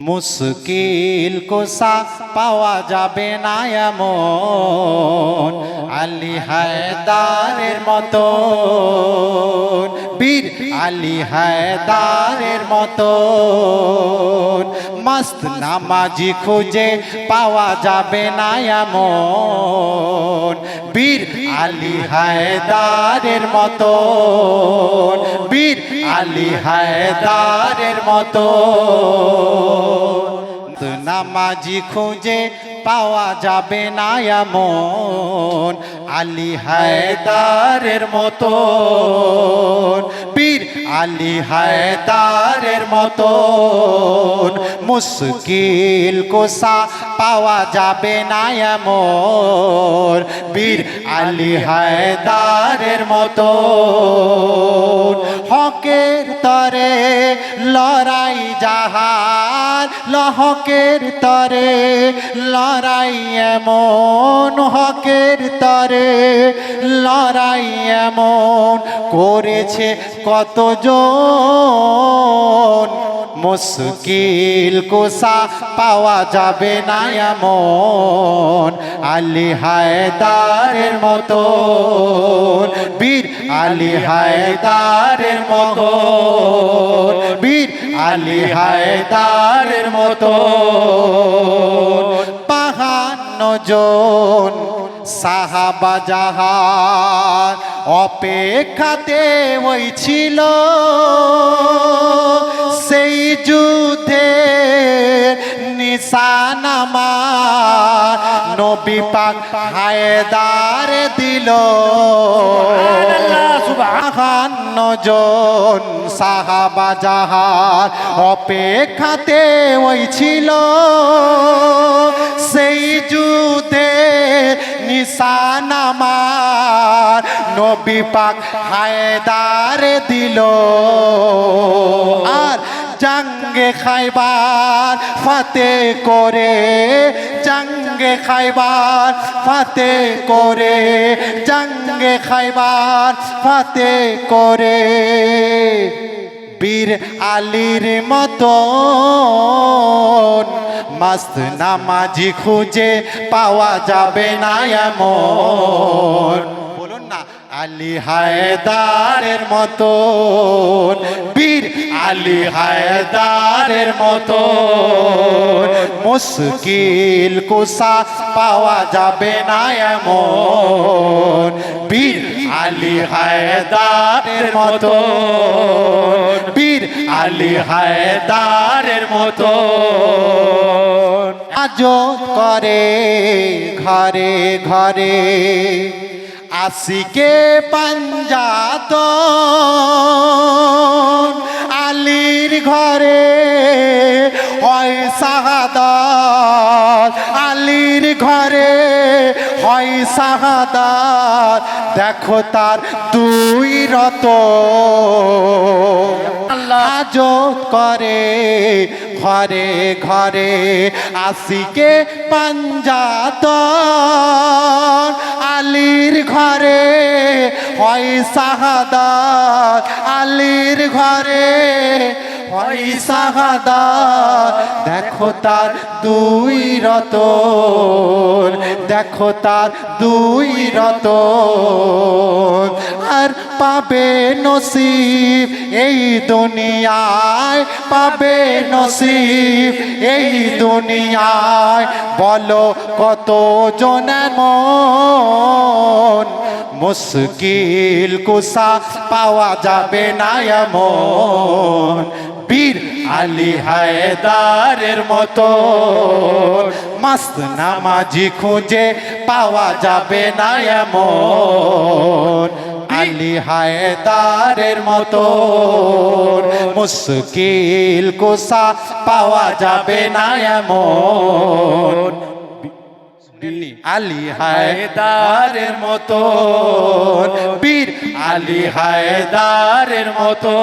মুশকিল কোসা পাওয়া যাবে না এমন আলী হায়দারের মতো বীর আলী হায়দারের মতো মস্ত নামাজি খুঁজে পাওয়া যাবে না এমন বীর আলী হায়দারের মতো বীর আলী হায়দারের মতো নামাজি খুঁজে পাওয়া যাবে না এমন আলী হায়দারের মতো বীর আলী হায়দারের মতো মুশকিল কোসা পাওয়া যাবে না এমন বীর আলী হায়দারের মতো হকের তরে লড়াই জাহার হকের তরে লড়াই এমন হকের তরে লড়াই এমন করেছে কতজন মুশকিল কোসা পাওয়া যাবে না এমন আলী হায়দারের মতো বীর আলী হায়দারের মতো বীর আলী হায়দারের মতো ৫২ জন সাহাবা জাহান অপেক্ষাতে ওই ছিল সেই যুদ্ধে নিশানা আমার নবী পাক হায়দার দিল ৫২ জন সাহাবা জাহান অপেক্ষাতে ওই ছিল সেই যুদ্ধে নিশানা আমার নবী পাক হায়দার দিল আর জঙ্গে খাইবার ফাতে করে জঙ্গে খাইবার ফাতে করে জঙ্গে খাইবার ফাতে করে বীর আলীর মতো মস্ত নামাজি খুঁজে পাওয়া যাবে না এমন বলুন না আলী হায়দারের মতো বীর আলী হায়দারের মতো মুশকিল কোসা পাওয়া যাবে না এমন বীর আলী হায়দারের মতো বীর আলী হায়দারের মতো আজত করে ঘরে ঘরে আশিকে পাঞ্জাত আলীর ঘরে হয় শাহাদাত আলীর ঘরে হয় শাহাদাত দেখো তার দুই রত আজত করে ঘরে ঘরে আশিকে পাঞ্জাত আলীর ঘরে হয় শাহাদাত আলীর ঘরে হয় শাহাদাত দেখো তার দুই রতন দেখো তার দুই রতন আর পাবে নসিব এই দুনিয়ায় পাবে নসিব এই দুনিয়ায় বলো কত জনের মন মুশকিল কোসা পাওয়া যাবে না এমন বীর আলী হায়দারের মতো মস্ত নামাজি খুঁজে পাওয়া যাবে না এমন আলী হায়দারের মতো মুশকিল কোসা পাওয়া যাবে না এমন আলী হায়দারের মতো বীর আলী হায়দারের মতো